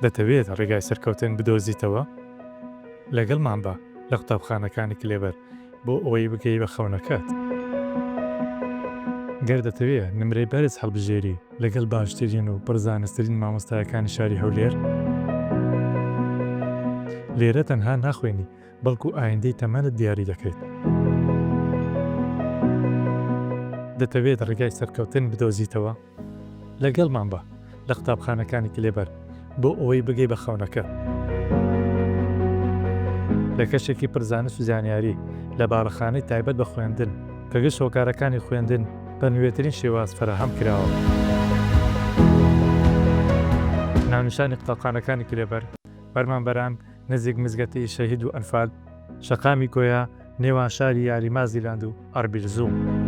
دەتەوێت ڕێگای سەرکەوتن بدۆزیتەوە؟ لەگەڵمان بە لە قوتابخانەکانی کلێبەر بۆ ئەوەی بگەی بە خەونەکەت. گەر دەتەوێت نمرەی بەرز هەڵبژێری لەگەڵ باشترین و پڕزانسترین مامۆستایەکانی شاری هەولێر، لێرە تەنها ناخوێنی بەڵکو ئایندەی تەمەنت دیاری دەکەیت. دەتەوێت ڕێگای سەرکەوتن بدۆزیتەوە؟ لەگەڵمان بە لە قوتابخانەکانی کلێبەر بۆ ئەوەی بگەی بە خەونەکەت. لە کەشێکی پرزانست و زانیاری لە باڵەخانەی تایبەت بە خوێندن کە گشت هۆکارەکانی خوێندن بە نوێترین شێواز فراهەم کراوە. ناونیشانی قوتابخانەکانی کلێبەر: فەرمانبەران نزیک مزگەوتی شەهید و ئەنفال، شەقامی گۆیا نێوان شاری یاریما زیلاند و ئەربیل زوو.